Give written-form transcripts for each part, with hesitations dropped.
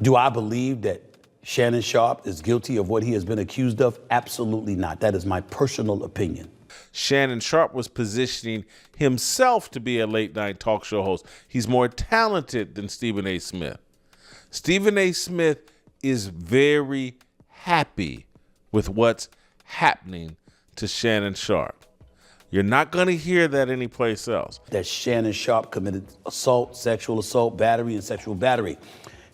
Do I believe that Shannon Sharpe is guilty of what he has been accused of? Absolutely not. That is my personal opinion. Shannon Sharpe was positioning himself to be a late-night talk show host. He's more talented than Stephen A. Smith. Stephen A. Smith is very happy with what's happening to Shannon Sharpe. You're not going to hear that anyplace else. That Shannon Sharpe committed assault, sexual assault, battery, and sexual battery.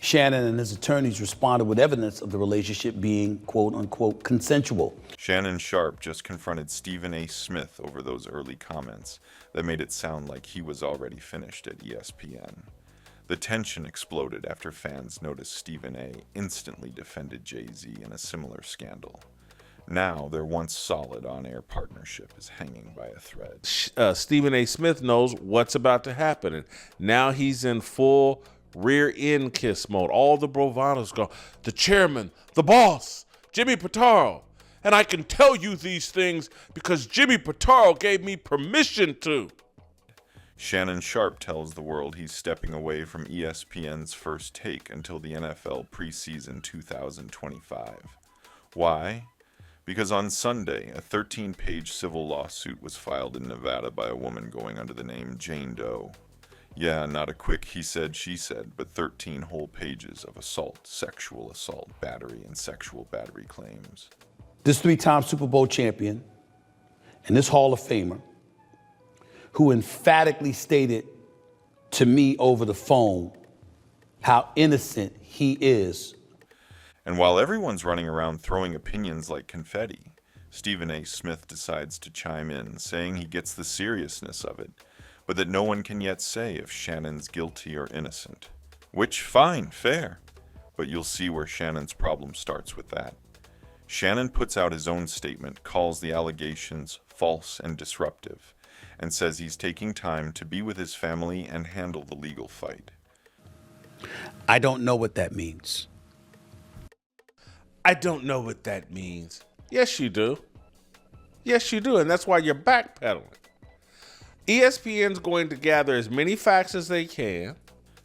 Shannon and his attorneys responded with evidence of the relationship being, quote unquote, consensual. Shannon Sharpe just confronted Stephen A. Smith over those early comments that made it sound like he was already finished at ESPN. The tension exploded after fans noticed Stephen A. instantly defended Jay-Z in a similar scandal. Now, their once solid on-air partnership is hanging by a thread. Stephen A. Smith knows what's about to happen, and now he's in full rear end kiss mode. All the bravados go, the chairman, the boss, Jimmy Pitaro. And I can tell you these things because Jimmy Pitaro gave me permission to. Shannon Sharpe tells the world he's stepping away from ESPN's First Take until the NFL preseason 2025. Why? Because on Sunday, a 13-page civil lawsuit was filed in Nevada by a woman going under the name Jane Doe. Yeah, not a quick he said, she said, but 13 whole pages of assault, sexual assault, battery, and sexual battery claims. This three-time Super Bowl champion and this Hall of Famer, who emphatically stated to me over the phone how innocent he is. And while everyone's running around throwing opinions like confetti, Stephen A. Smith decides to chime in, saying he gets the seriousness of it, but that no one can yet say if Shannon's guilty or innocent. Which, fine, fair. But you'll see where Shannon's problem starts with that. Shannon puts out his own statement, calls the allegations false and disruptive, and says he's taking time to be with his family and handle the legal fight. I don't know what that means. I don't know what that means. Yes, you do. Yes, you do, and that's why you're backpedaling. ESPN's going to gather as many facts as they can.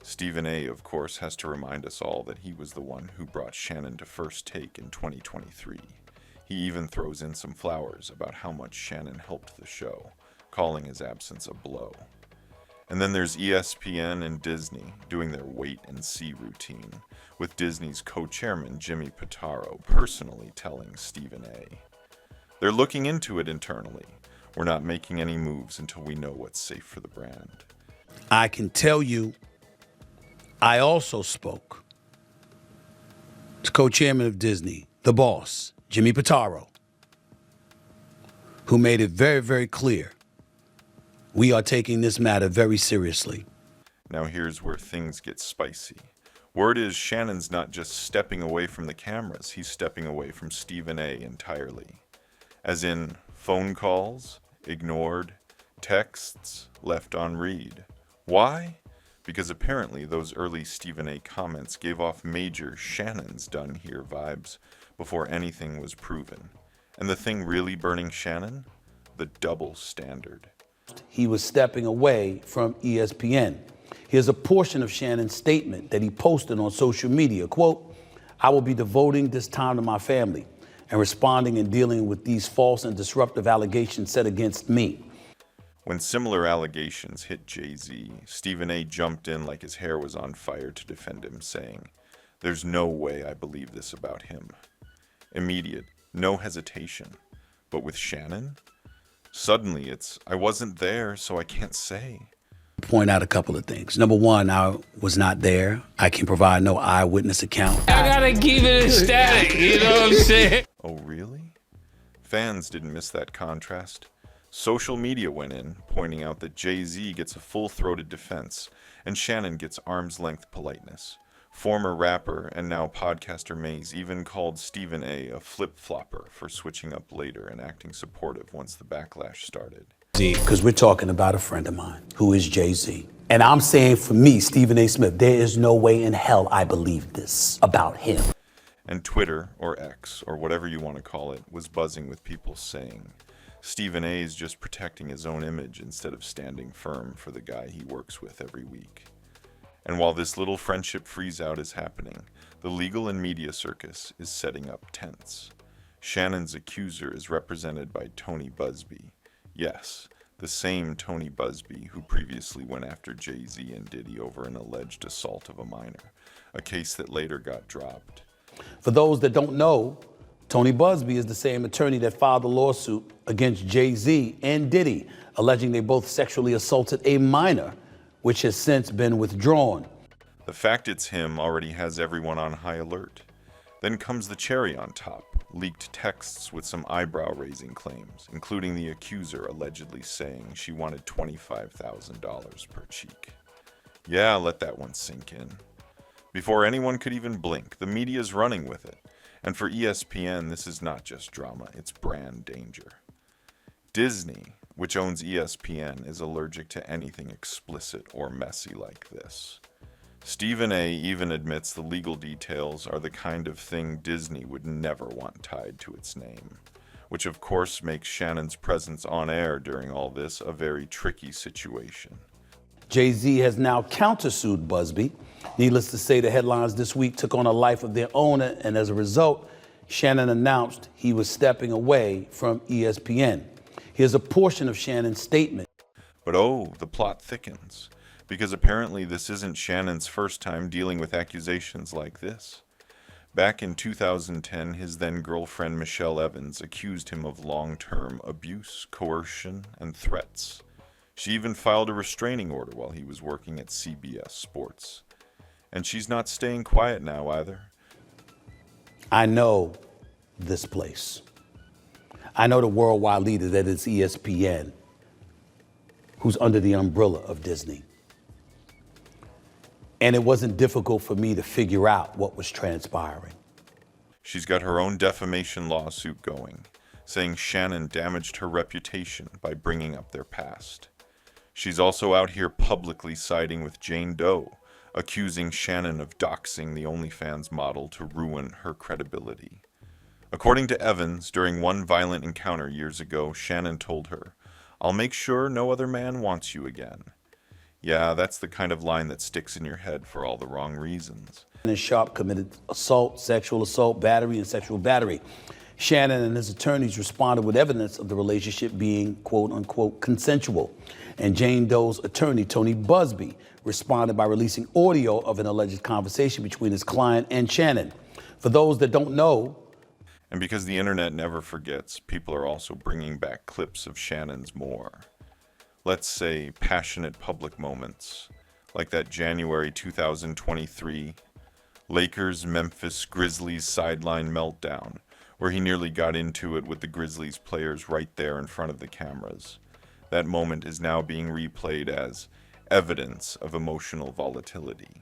Stephen A., of course, has to remind us all that he was the one who brought Shannon to First Take in 2023. He even throws in some flowers about how much Shannon helped the show, calling his absence a blow. And then there's ESPN and Disney doing their wait-and-see routine, with Disney's co-chairman Jimmy Pitaro personally telling Stephen A. They're looking into it internally. We're not making any moves until we know what's safe for the brand. I can tell you, I also spoke to co-chairman of Disney, the boss, Jimmy Pitaro, who made it very, very clear we are taking this matter very seriously. Now here's where things get spicy. Word is Shannon's not just stepping away from the cameras, he's stepping away from Stephen A. entirely. As in, phone calls, ignored, texts, left on read. Why? Because apparently those early Stephen A. comments gave off major Shannon's done here vibes before anything was proven. And the thing really burning Shannon? The double standard. He was stepping away from ESPN. Here's a portion of Shannon's statement that he posted on social media. Quote, I will be devoting this time to my family and responding and dealing with these false and disruptive allegations set against me. When similar allegations hit Jay-Z, Stephen A. jumped in like his hair was on fire to defend him, saying, there's no way I believe this about him. Immediate, no hesitation. But with Shannon? Suddenly it's, I wasn't there, so I can't say. Point out a couple of things. Number one, I was not there. I can provide no eyewitness account. I gotta keep it ecstatic, you know what I'm saying? Oh, really? Fans didn't miss that contrast. Social media went in, pointing out that Jay-Z gets a full-throated defense, and Shannon gets arm's-length politeness. Former rapper and now podcaster Maze even called Stephen A. flip-flopper for switching up later and acting supportive once the backlash started. Because we're talking about a friend of mine who is Jay-Z. And I'm saying for me, Stephen A. Smith, there is no way in hell I believe this about him. And Twitter, or X, or whatever you want to call it, was buzzing with people saying, Stephen A. is just protecting his own image instead of standing firm for the guy he works with every week. And while this little friendship freeze-out is happening, the legal and media circus is setting up tents. Shannon's accuser is represented by Tony Busby. Yes, the same Tony Busby who previously went after Jay-Z and Diddy over an alleged assault of a minor, a case that later got dropped. For those that don't know, Tony Busby is the same attorney that filed the lawsuit against Jay-Z and Diddy, alleging they both sexually assaulted a minor, which has since been withdrawn. The fact it's him already has everyone on high alert. Then comes the cherry on top, leaked texts with some eyebrow-raising claims, including the accuser allegedly saying she wanted $25,000 per cheek. Yeah, let that one sink in. Before anyone could even blink, the media's running with it. And for ESPN, this is not just drama, it's brand danger. Disney, which owns ESPN, is allergic to anything explicit or messy like this. Stephen A. even admits the legal details are the kind of thing Disney would never want tied to its name, which of course makes Shannon's presence on air during all this a very tricky situation. Jay-Z has now countersued Busby. Needless to say, the headlines this week took on a life of their own, and as a result, Shannon announced he was stepping away from ESPN. Here's a portion of Shannon's statement. But oh, the plot thickens, because apparently this isn't Shannon's first time dealing with accusations like this. Back in 2010, his then-girlfriend Michelle Evans accused him of long-term abuse, coercion, and threats. She even filed a restraining order while he was working at CBS Sports. And she's not staying quiet now either. I know this place. I know the worldwide leader that is ESPN, who's under the umbrella of Disney. And it wasn't difficult for me to figure out what was transpiring. She's got her own defamation lawsuit going, saying Shannon damaged her reputation by bringing up their past. She's also out here publicly siding with Jane Doe, accusing Shannon of doxing the OnlyFans model to ruin her credibility. According to Evans, during one violent encounter years ago, Shannon told her, "I'll make sure no other man wants you again." Yeah, that's the kind of line that sticks in your head for all the wrong reasons. Shannon Sharpe committed assault, sexual assault, battery, and sexual battery. Shannon and his attorneys responded with evidence of the relationship being, quote unquote, consensual. And Jane Doe's attorney, Tony Busby, responded by releasing audio of an alleged conversation between his client and Shannon. For those that don't know, and because the internet never forgets, people are also bringing back clips of Shannon's more. Let's say passionate public moments, like that January 2023 Lakers-Memphis Grizzlies sideline meltdown, where he nearly got into it with the Grizzlies players right there in front of the cameras. That moment is now being replayed as evidence of emotional volatility.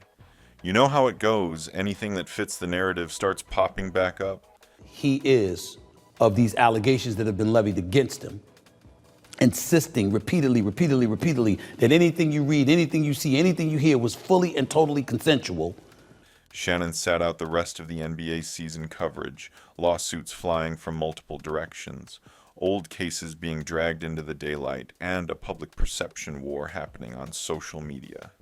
You know how it goes, anything that fits the narrative starts popping back up. he is, of these allegations that have been levied against him, insisting repeatedly that anything you read, anything you see, anything you hear was fully and totally consensual. Shannon sat out the rest of the NBA season coverage, lawsuits flying from multiple directions, old cases being dragged into the daylight, and a public perception war happening on social media.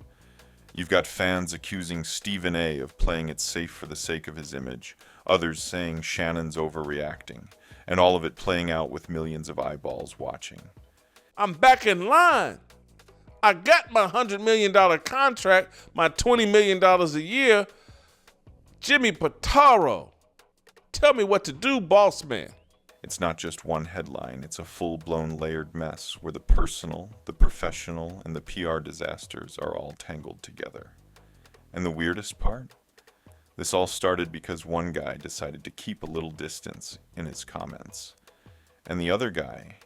You've got fans accusing Stephen A. of playing it safe for the sake of his image, others saying Shannon's overreacting, and all of it playing out with millions of eyeballs watching. I'm back in line. I got my $100 million contract, my $20 million a year. Jimmy Pitaro, tell me what to do, boss man. It's not just one headline, it's a full-blown layered mess where the personal, the professional, and the PR disasters are all tangled together. And the weirdest part? This all started because one guy decided to keep a little distance in his comments. And the other guy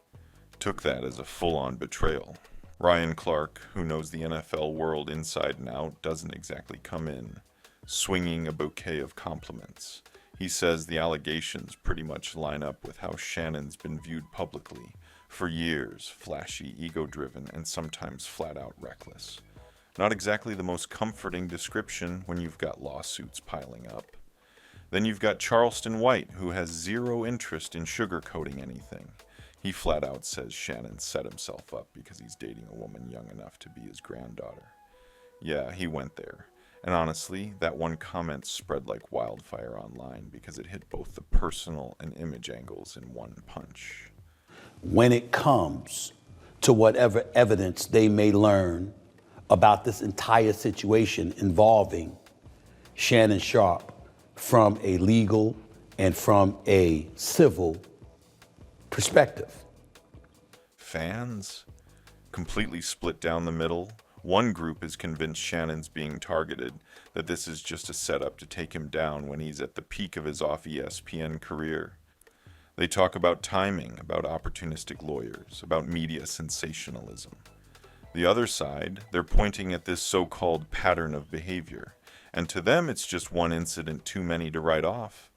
took that as a full-on betrayal. Ryan Clark, who knows the NFL world inside and out, doesn't exactly come in swinging a bouquet of compliments. He says the allegations pretty much line up with how Shannon's been viewed publicly for years, flashy, ego-driven, and sometimes flat-out reckless. Not exactly the most comforting description when you've got lawsuits piling up. Then you've got Charleston White, who has zero interest in sugarcoating anything. He flat out says Shannon set himself up because he's dating a woman young enough to be his granddaughter. Yeah, he went there. And honestly, that one comment spread like wildfire online because it hit both the personal and image angles in one punch. When it comes to whatever evidence they may learn about this entire situation involving Shannon Sharpe from a legal and from a civil perspective. Fans? Completely split down the middle. One group is convinced Shannon's being targeted, that this is just a setup to take him down when he's at the peak of his off ESPN career. They talk about timing, about opportunistic lawyers, about media sensationalism. The other side, they're pointing at this so-called pattern of behavior, and to them it's just one incident too many to write off.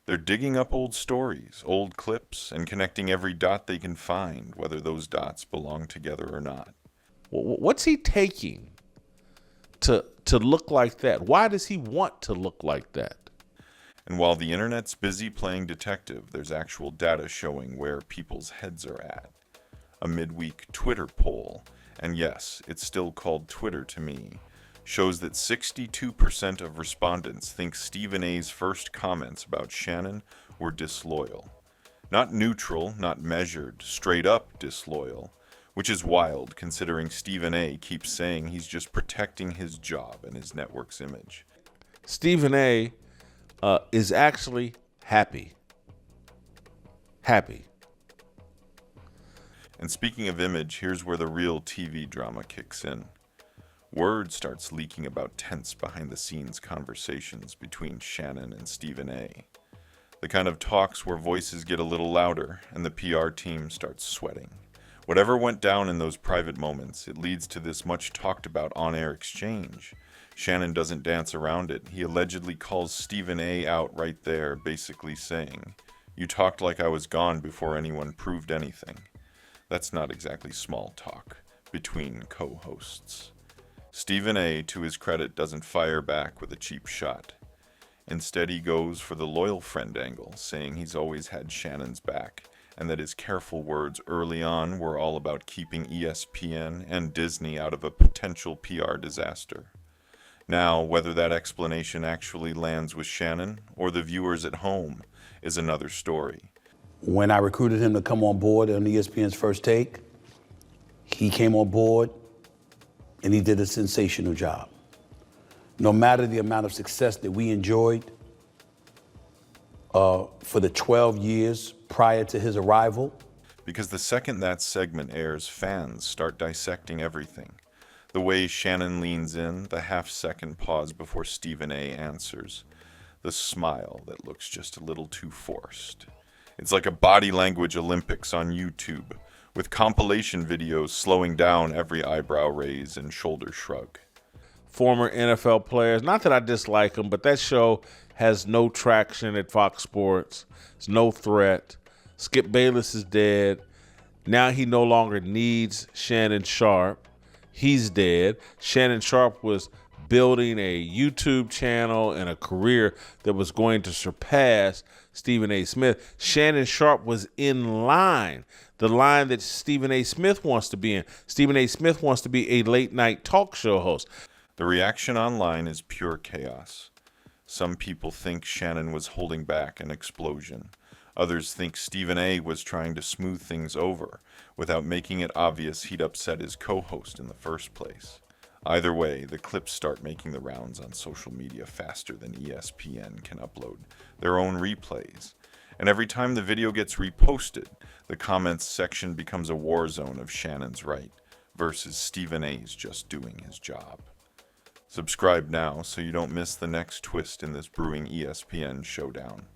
They're digging up old stories, old clips, and connecting every dot they can find, whether those dots belong together or not. What's he taking to look like that? Why does he want to look like that? And while the internet's busy playing detective, there's actual data showing where people's heads are at. A midweek Twitter poll, and yes, it's still called Twitter to me, shows that 62% of respondents think Stephen A's first comments about Shannon were disloyal. Not neutral, not measured, straight up disloyal, which is wild considering Stephen A keeps saying he's just protecting his job and his network's image. Stephen A is actually happy. Happy. And speaking of image, here's where the real TV drama kicks in. Word starts leaking about tense behind-the-scenes conversations between Shannon and Stephen A. The kind of talks where voices get a little louder and the PR team starts sweating. Whatever went down in those private moments, it leads to this much-talked-about on-air exchange. Shannon doesn't dance around it. He allegedly calls Stephen A out right there, basically saying, "You talked like I was gone before anyone proved anything." That's not exactly small talk between co-hosts. Stephen A, to his credit, doesn't fire back with a cheap shot. Instead, he goes for the loyal friend angle, saying he's always had Shannon's back, and that his careful words early on were all about keeping ESPN and Disney out of a potential PR disaster. Now, whether that explanation actually lands with Shannon or the viewers at home is another story. When I recruited him to come on board on ESPN's First Take, he came on board and he did a sensational job. No matter the amount of success that we enjoyed for the 12 years prior to his arrival. Because the second that segment airs, fans start dissecting everything. The way Shannon leans in, the half-second pause before Stephen A answers, the smile that looks just a little too forced. It's like a body language Olympics on YouTube, with compilation videos slowing down every eyebrow raise and shoulder shrug. Former NFL players, not that I dislike them, but that show has no traction at Fox Sports. It's no threat. Skip Bayless is dead. Now he no longer needs Shannon Sharpe. He's dead. Shannon Sharpe was building a YouTube channel and a career that was going to surpass Stephen A. Smith. Shannon Sharpe was in line, the line that Stephen A. Smith wants to be in. Stephen A. Smith wants to be a late-night talk show host. The reaction online is pure chaos. Some people think Shannon was holding back an explosion. Others think Stephen A. was trying to smooth things over without making it obvious he'd upset his co-host in the first place. Either way, the clips start making the rounds on social media faster than ESPN can upload their own replays. And every time the video gets reposted, the comments section becomes a war zone of Shannon's right versus Stephen A.'s just doing his job. Subscribe now so you don't miss the next twist in this brewing ESPN showdown.